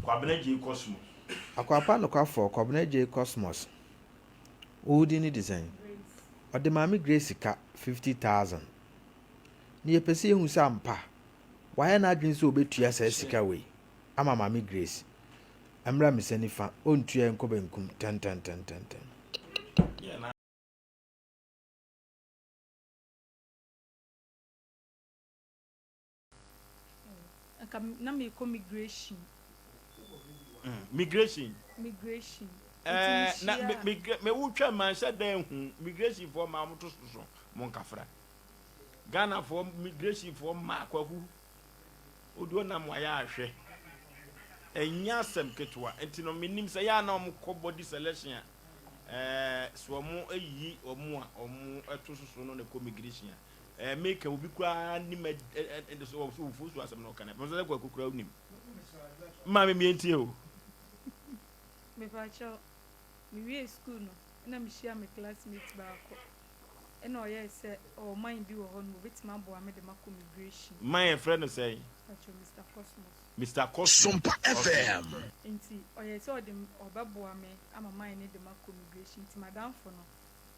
Kwabena J Cosmos. Akwapa no kwafo Kwabena J Cosmos. Odi ni design. Ode Mami Grace ka 50,000. Ni yepese ehu sampa. Why na adwin so obetua sa sika we. Ama Mami Grace. Amra misanifa ontua enko benkum 10. Yeah, na. Na me ko migration. Migration. Na me wutwa man sha dan hu migration for ma moto so mon kafra. Ghana for migration for ma kwahu. Odo na mo ya ahwe. Enya asem ketwa. Enti no menim se ya na om body selection so mo ayi omo a omo eto so no na ko migration make obi kwa ni me so fufu asem no kana. Mo so kwa kokura unim. Ma me mientie o. Me facho we school no na me share my classmates baako e na oye say o mind bi wo ho no betima bo ame de mako migration My friend say facho Mr. Cosmos SOMPA FM nti oye say o de obabo ame ama mind ne de mako migration ti madam fo no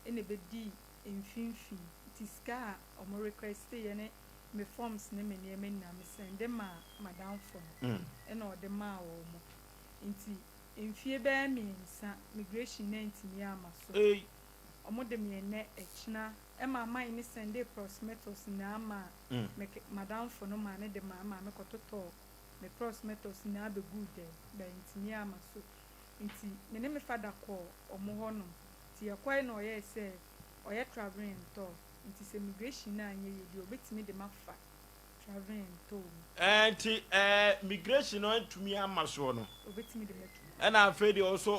e na be di emfinfin ti ska o mo request ye ne me forms ne me ne me na me send dem ma madam fo no e na o de ma wo mo nti Enfie be me nsa migration 19 ya amaso omo de me ne echina e ma man ni sende prosmetos na ama me madam for no man de ma me kototo me prosmetos na be good be ntimi ya amaso nti me ne me fada ko omo ho no ti yakwai na oye se oye traveling to nti se migration na anye ye obetimi de mafa traveling to anti migration no ntumi amaso no obetimi de and I'm afraid also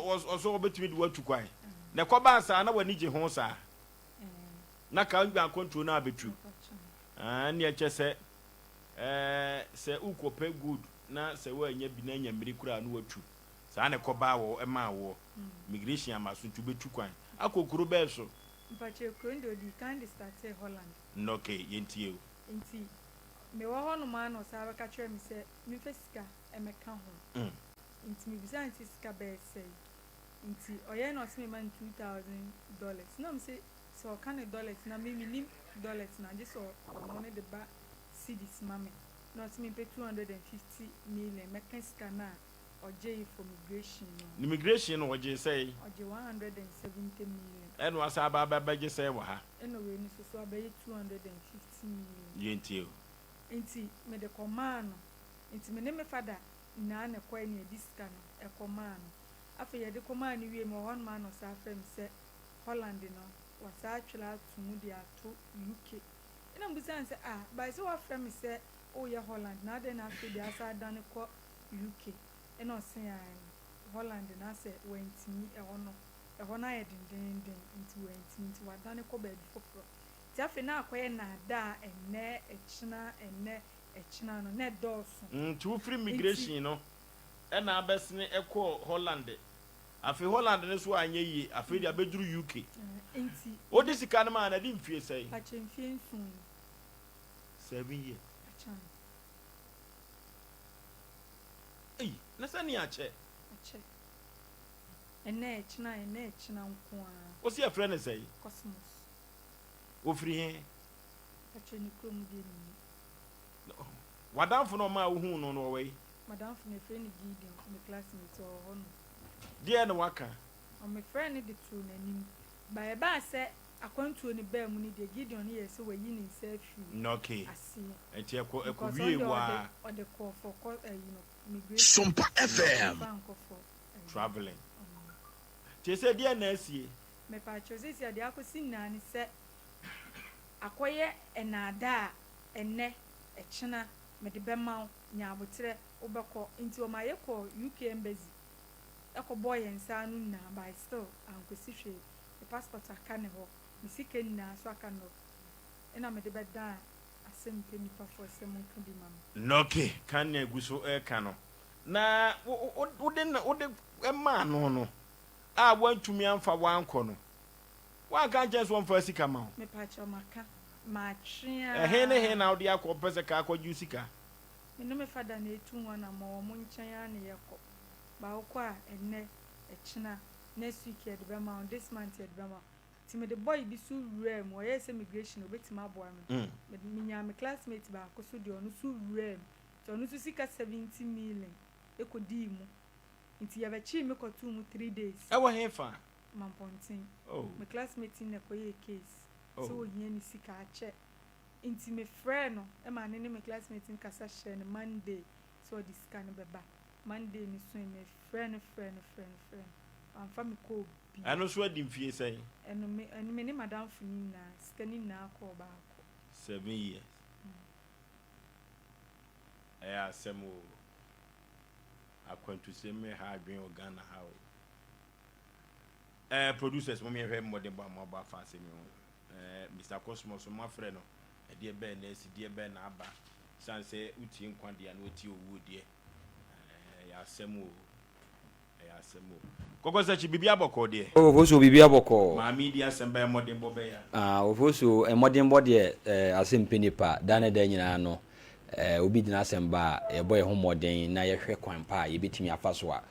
obetumi de watu kwan na koba sa na wani je ho sa na ka ngba control na abetu ne ya chese se ukope good na se wa nya bi na nya mmiri kura na watu sa na koba wo ema wo migration amaso tu betu kwan akokuru be so mpache krondo di kind start Holland no okay yentie o nti me wo ho no ma no sa ba ka kire mi se mi fesika emeka ho nti mi bisa nti sika be say nti oye no se me man $2,000 no me say so kan dollars na me minim dollars na just so no ne de ba cedis mame no se me pay 250 million meka sika na oje for migration no immigration oje say oje 170 million and was aba je say wa ha eno we ni so abaye 250 million yentie o nti me de command nti me ne me fada na na kwa ni ediska no e command afa ye de command wie me hon man no sa frem se Holland no wasa atwela tumu de ato UK ina mbusan se by se wa frem se o ye Holland na de na afa de asa dan ko UK ina o se ya Holland na se wentimi e ho na ye den nti wentimi nti wa dan ko ba foforo ti afa na akoye na da enne echina no net dosu to free migration no e na abesne ekọ Holland afi Holland ne so anye yi afi dia beduru UK enti odi sika na ma na di mfie sei a chemfie nsun 7 years acha na sani ache ene echina nko a o si a friend sei Cosmos o free he acha ni krom de ni wadamfo no ma wo hu no we madam for my friend Gideon my classmate or hono dia na waka o my friend de tu nanim ba ba se akwantuo ni ba mu ni de Gideon ni yesi wayi ni nsa fi no okay asi enti ekowie wa o de call for migration SOMPA FM traveling ti se dia na asie me pa chose si ade akosi na ni se akoye enada enne echina me de bema nya abotre obekọ nti o ma yekọ UK embassy boy ensa anu na by still ankosi hwe the passport aka ne ho misike na so aka no ena me de beda asem pe nipa for asem nka bi mam no okay kan na eguso eka no na ode ema no a wantumi amfa wankọ no wa kan chance won fa sika ma me pa cha maka ma tria he na odi akọ pese ka akọ ju sika me no me fada na etu nwa na mo nchen ya na yekọ ba okwa enne echina next week e de be ma this month e de be ma ti me the boy bi su rem o yes immigration obetima abo am me minya me classmate ba ko so de onu su rem so onu su sika 70 million ekodi mu nti ya be chi me ko 2 mu 3 days e wo he fa mampontin oh me classmate ne ko ye case oh. so yin ni sika ache nti me friend no e ma ne me classmate nkasa share ne Monday so the scan beba Monday ni so me friend am fa me ko bi ano so adi mfie sen eno me ni madam funi na scanning na ko ba ko 7 years asemo akwantu se me ha adwen Ghana ha producers mo me hwe modern ba mo ba fa se me Mr Cosmos mo frɛ no de be na si de be na aba sanse uti nkwade na oti owu de asemo koko chi bibia boko de ofoso bibia boko ma media semba modern bo be ya ofoso modern bo de asempe nipa dane da nyina no obi dina asemba e boy ho modern na ye hwe kwan pa ye betimi afaso a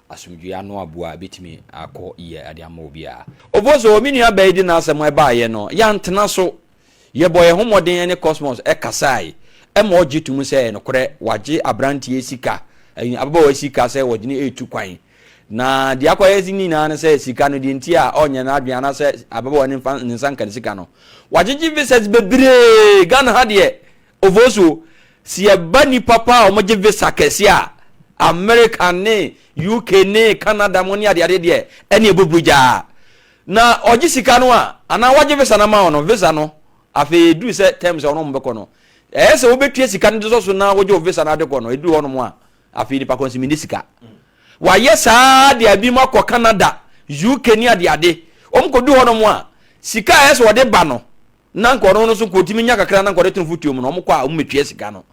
asumdua no aboa betimi akọ ye ade ama obi a ofoso mi nua ba di na asem e ba ye no ya ntena so ye boy ho modern ne Cosmos e kasai e ma ogitum se no kore waje abrantie sika ababa wa sika se wodine etu kwan na dia kwa yezi ni na se sika no di nti a onye na adwan na se ababa wa ne nsanka sika no wagigi visas bebre Ghana ha de ovoso si eba ni papa o moje visa kesi a America ne UK ne Canada mo ni ade de ene ebubruja na ogi sika no a ana wage visa na ma no visa no afi du se terms ono mbeko no se obetua sika no so na wage visa na de ko no edu ono mo a afi ni pa konsimi sika wa yesa de abi makọ Canada UK ni ade omkodu hono mo a sika yeso wode ba no na nkoro no so kotimi nya kakra na nkoro tunfutuo mu no omkọ a ommetue sika no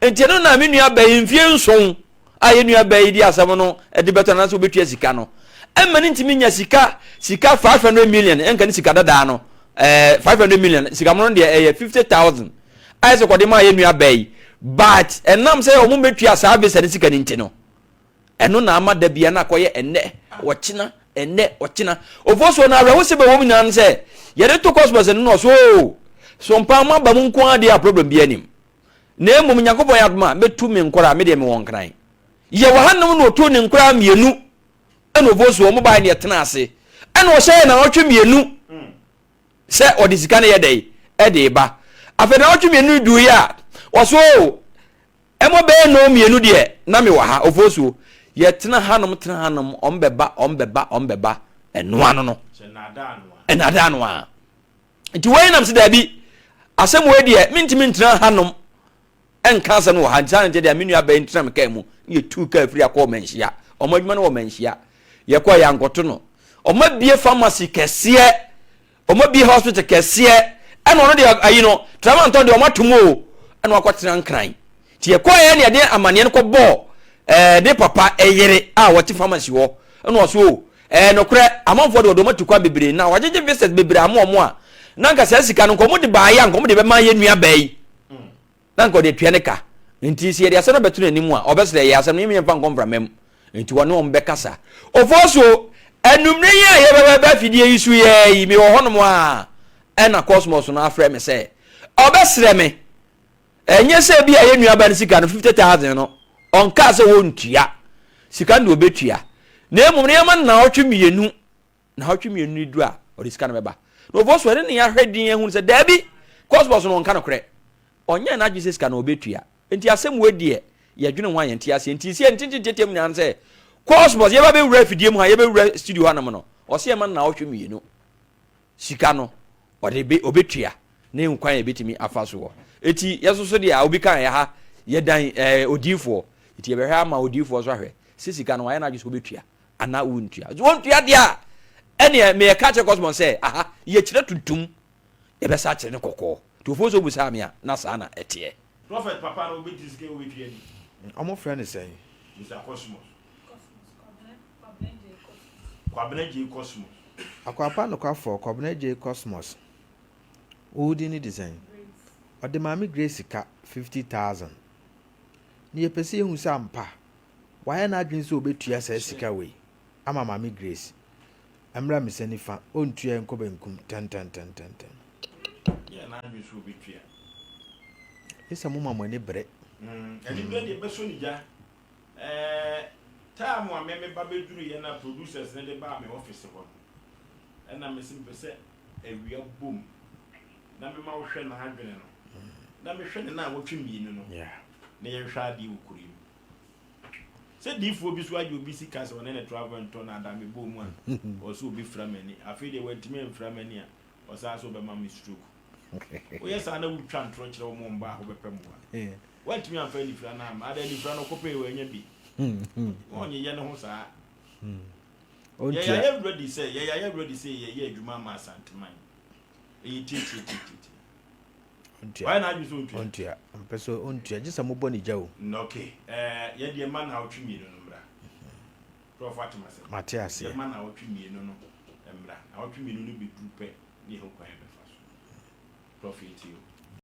enti no na menua ba mfie nson a ye nua ba idi asam no de beto na so obetue sika no emani ntimi nya sika 500 million enka ni sika dada no 500 million sika mo no de 50,000 ai so kode ma ye nua ba yi but enam say ommetua service ni sika ni ntino eno na amada bia na koye enne ochina ofoso na arewo se be wo minan se ye de to Cosmos no so mpa ma ba mu nko ade a problem bia nim na emum nyakobon yadma metu me nkora me de me won kran ye wo hanum no to ne nkora mienu eno ofoso mo ba ne yetena ase eno o hye na otwe mienu se odisika na ye dai e de ba afa na otwe mienu du ya oso emo be no mienu de na me wa ha ofoso yetena hanum ombeba eno ano no enada no a nti wey nam se da bi asem we de mintimi ntena hanum enka se no ha ntan nte de menu aba ntena me kai mu ye tu ka afiri akọ manhia omadwuma no wo manhia ye kwa ya ngoto no omabie pharmacy kese omabie hospital kese eno no de ayi no tramanton de omatomo eno akwatena nkran ti ye kwa ye ne de amane no ko bo de papa eyere a wati pharmacy wo eno so nokre amanfo de odomatu kwa bebre na wagege visits bebre amomo a nanka se sika no komo de baaya nkomo de be ma ye nua bai nanka de tuane ka nti se de asana betu nanimu a obesere ye asana mi mfa nkomfra mem nti wone ombe kasa ofoso enumre ye ye be fidie yisu ye mi wo hono a na Cosmos no afre me se obesere me enye se bia ye nua ba sika no 50,000 no onka se wontua sika ndo obetua na emum ne man na otwe mienu du a odisika na beba no voso ene ne ya hwedin ehun se dabi Cosmos no onka no kre onye na agise sika na obetua enti asem wedie ye dwene ho ayenti ase enti sie ntintitetem ne an se Cosmos ye ba be wura fidie mu ha ye be wura studio hanam no o se man na otwe mienu sika no odebe obetua na enkwan ye betimi afaso wo eti yesoso de a obi kan ya ha ye dan odifo eti ye be hwa ma odifo so hwe sisika no wa na agise obetua ana wontua wontua dia ene me ka che Cosmos say aha ye kire tuntum ye be sa kire ne kokko to fo so busa me a na sa na ete prophet papa no be diske o betua ni omo friend is saying Mr Cosmos Kwabena J Cosmos akwapa no kwafo Kwabena J Cosmos udi ni design ode mami Grace ka 50,000 ni epese hu sampa wayɛ n'adwene sɛ obetua saa sika wei ama maame grace mmra me sɛ nifa ontua nkɔ benkum tɛntɛntɛntɛntɛn yɛ n'adwene sɛ obetua ɛsɛ mo ma mo ani brɛ ɛni bɛ de bɛso ne gya time a mɛmɛ ba bɛduru yɛ na producers ne de ba me office hɔ ɛna mɛ si mpɛ sɛ awia bom na mɛma wohwɛ na adwene no na mehwɛ ne na wɔtwe mmienu no na yɛhwɛ adeɛ wɔ kuro mu sɛ diifoɔ bi so agye obi sika sɛ ɔne ne travel ntɔ na ada me bɔ mu a ɔsɛ obi fra m'ani afei deɛ wantumi amfra m'ani a ɔsaa sɛ ɔbɛma me stroke woyɛ saa na wotwa ntorɔ kyerɛ wo mɔ mba a wobɛpɛ mmoa wantumi amfa nifra no ama ada nifra no kɔpɛ wanya bi ɔnyeyɛ ne ho saa yɛyɛ ready sɛ yɛyɛ adwuma ma asanteman ɛyɛ tietietie why na adwene sɛ ontua mpɛ sɛ ontua gye sɛ mobɔ ne gya o okay yɛdeɛ ma na awotwe mmienu no mmra prof atema sɛ mate aseɛ yɛma na awotwe mmienu no mmra awotwe mmienu no bɛduru pɛ ne ɛho kwan bɛfa so prof yɛtio